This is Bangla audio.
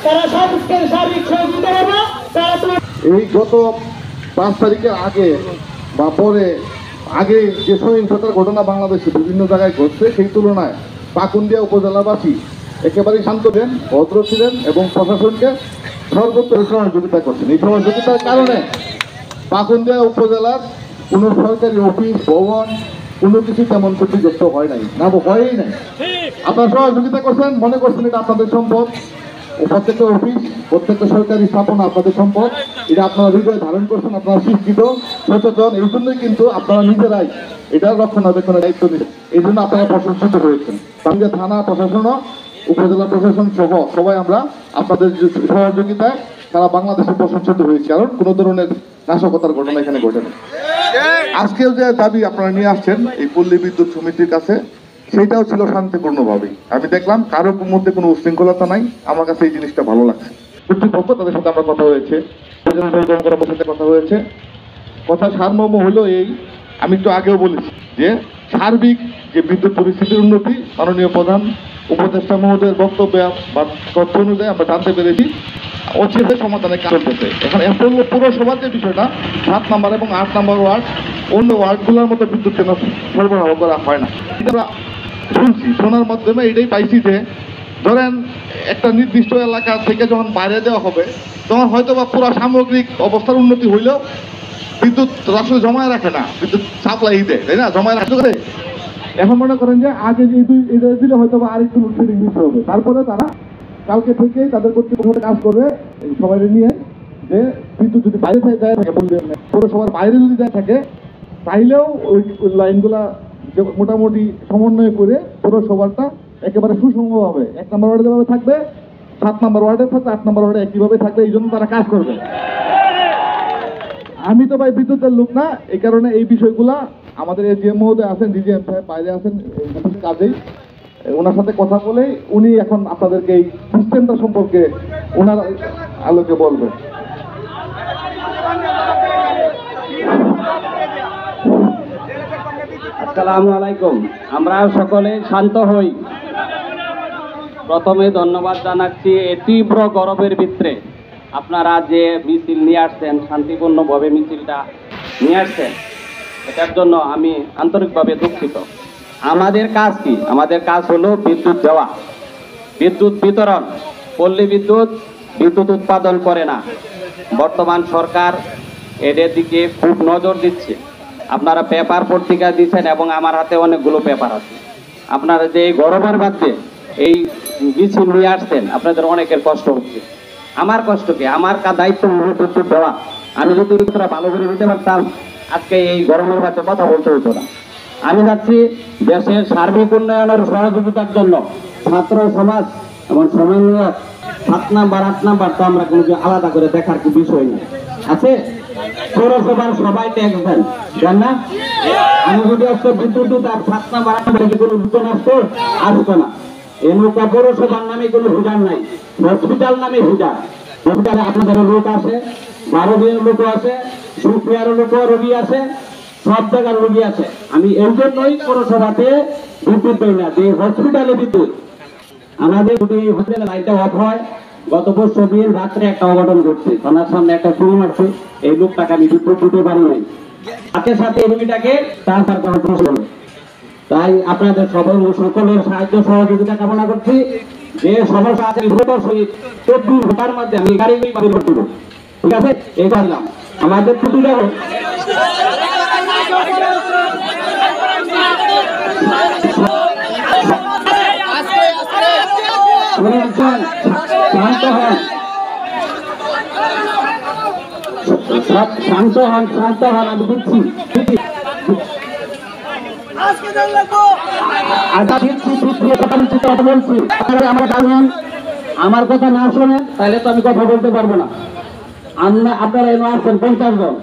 তারা সার্বিক সহযোগিতা করবে। এই গত 5 তারিখের আগে বা পরে আগে যে সহিংসতার ঘটনা বাংলাদেশে বিভিন্ন জায়গায় ঘটছে, সেই তুলনায় পাকুন্দিয়া উপজেলাবাসী একেবারেই শান্ত ছিলেন, ভদ্র ছিলেন এবং প্রশাসনকে সর্বোচ্চ সহযোগিতা করছেন। এই সহযোগিতার কারণে পাকুন্দিয়া উপজেলার কোনো সরকারি অফিস, ভবন কোনো কিছু তেমন ক্ষতিগ্রস্ত হয় নাই, না হয়ই নাই। আপনারা সহযোগিতা করছেন, মনে করছেন এটা আপনাদের সম্পদ। প্রত্যেকটা অফিস, প্রত্যেকটা সরকারি স্থাপনা আপনাদের সম্পদ। এটা আপনারা হৃদয়ে ধারণ করছেন, আপনারা শিক্ষিত, সচেতন। এই জন্যই কিন্তু আপনারা নিজেরাই এটার রক্ষণাবেক্ষণের দায়িত্ব নিচ্ছেন। এই জন্য আপনারা প্রশংসিত হয়েছেন। আমাদের থানা প্রশাসনও, উপজেলা প্রশাসন সহ সবাই আমরা আপনাদের সহযোগিতায় সারা বাংলাদেশে প্রশংসিত হয়েছি, কারণ কোনো ধরনের নাশকতার ঘটনা এখানে ঘটেনি। আজকেও যে দাবি আপনারা নিয়ে আসছেন এই পল্লী বিদ্যুৎ সমিতির কাছে, সেটাও ছিল শান্তিপূর্ণভাবেই। আমি দেখলাম কারোর মধ্যে কোনো উশৃঙ্খলতা নাই। আমার কাছে এই জিনিসটা ভালো লাগছে। কর্তৃপক্ষ তাদের সাথে আমরা কথা হয়েছে, সাথে কথা হয়েছে। কথা সারমর্ম হলো এই, আমি একটু আগেও বলেছি যে সার্বিক যে বিদ্যুৎ পরিস্থিতির উন্নতি মাননীয় প্রধান উপদেষ্টা মহোদয়ের বক্তব্য বা তথ্য অনুযায়ী আমরা জানতে পেরেছি অচিরে সমাধানের কাজ করতেছে। এখন পুরসভার যে বিষয়টা 7 নম্বর এবং 8 নম্বর ওয়ার্ড, অন্য ওয়ার্ডগুলোর মতো বিদ্যুৎ কেন সরবরাহ করা হয় না, এটা শুনছি। শোনার মাধ্যমে এটাই পাইছি যে ধরেন একটা নির্দিষ্ট এলাকা থেকে যখন বাইরে দেওয়া হবে, তখন হয়তো বা পুরো সামগ্রিক অবস্থার উন্নতি হইলেও বিদ্যুৎ আসলে জমায় রাখে না, বিদ্যুৎ সাপ্লাই দেয়, তাই না? জমায় রাখতে করে এখন মনে করেন যে আগে যে এটা দিলে হয়তো বা আরেকটু লোডশেডিং দিতে হবে। তারপরে তারা কালকে থেকেই তাদের কর্তৃপক্ষ কাজ করবে সবাই নিয়ে, যে বিদ্যুৎ যদি বাইরে যায় থাকে, পৌরসভার বাইরে যদি যায় থাকে, তাইলেও ওই লাইনগুলা মোটামুটি সমন্বয় করে পৌরসভাটা একেবারে সুষমভাবে 1 নম্বর ওয়ার্ডে যেভাবে থাকবে, 7 নম্বর ওয়ার্ডে থাকবে, 8 নম্বর ওয়ার্ডে একইভাবে থাকবে। এই জন্য তারা কাজ করবে। আমি তো ভাই বিদ্যুতের লোক না, এই কারণে এই বিষয়গুলা আমাদের এজিএম মহোদয় আছেন, ডিজিএম সাহেব বাইরে আছেন কাজেই, ওনার সাথে কথা বলেই উনি এখন আপনাদেরকে এই সিস্টেমটা সম্পর্কে ওনার আলোকে বলবেন। আসসালামু আলাইকুম। আমরা সকলে শান্ত হই। প্রথমে ধন্যবাদ জানাচ্ছি এই তীব্র গরমের ভিতরে আপনারা যে মিছিল নিয়ে আসছেন, শান্তিপূর্ণভাবে মিছিলটা নিয়ে আসছেন, এটার জন্য আমি আন্তরিকভাবে দুঃখিত। আমাদের কাজ কি? আমাদের কাজ হলো বিদ্যুৎ দেওয়া, বিদ্যুৎ বিতরণ। পল্লী বিদ্যুৎ বিদ্যুৎ উৎপাদন করে না। বর্তমান সরকার এদের দিকে খুব নজর দিচ্ছে। আপনারা পেপার পত্রিকা দিচ্ছেন এবং আমার হাতে অনেকগুলো পেপার আছে। আপনারা যে এই গরমের মধ্যে এই মিছিল নিয়ে আসছেন, আপনাদের অনেকের কষ্ট হচ্ছে। আমার কষ্ট কি? আমার দায়িত্ব বিদ্যুৎ দেওয়া। আমি যদি ভালো করে দিতে পারতাম, আজকে এই গরমের মধ্যে কথা বলতে হতো না। আমি যাচ্ছি দেশের সার্বিক উন্নয়নের সহযোগিতার জন্য ছাত্র সমাজ এবং সমন্বয়ক 7 নাম্বার 8 নাম্বার তো আমরা কোনো আলাদা করে দেখার কি বিষয় নেই আছে। পৌরসভার সবাই ট্যাক্স দেন না? আমি যদি আজকে বিদ্যুৎ দিতাম 7 নাম্বার 8 নাম্বার কোনো নতুন আসতো না। এই নৌকা পৌরসভার নামে কোনো হুজার নাই, হসপিটাল নামে হুজার। হসপিটালে আপনাদের লোক আছে, 12 দিনের লোক আছে, সুপ্রিয়ার লোক রোগী আছে, সব জায়গার রোগী আছে। আমি এই জন্যই পৌরসভাতে বিদ্যুৎ দিই না, যে হসপিটালে বিদ্যুৎ। আমাদের যদি হসপিটালে লাইটটা অফ হয়, গত বছর দিন রাত্রে একটা অঘটন ঘটছে, থানার সামনে একটা চুরি মারছে, এই লোকটাকে আমি বিদ্যুৎ দিতে পারি নাই। সাথে সাথে এই রোগীটাকে ট্রান্সফার করার প্রশ্ন। তাই আপনাদের সবাই সকলের সাহায্য সহযোগিতা কামনা করছি। যে সমস্যা আছে দ্রুত সহিত 24 ঘন্টার মধ্যে আমি গাড়ি বাতিল করতে দেবো, ঠিক আছে? এই পারলাম আমাদের ত্রুটিটা শান্ত হন, শান্ত হন, আমি দিচ্ছি। আমার কথা না শোনেন তাহলে তো আমি কথা বলতে পারবো না। আপনারা এনে আসছেন 50 জন,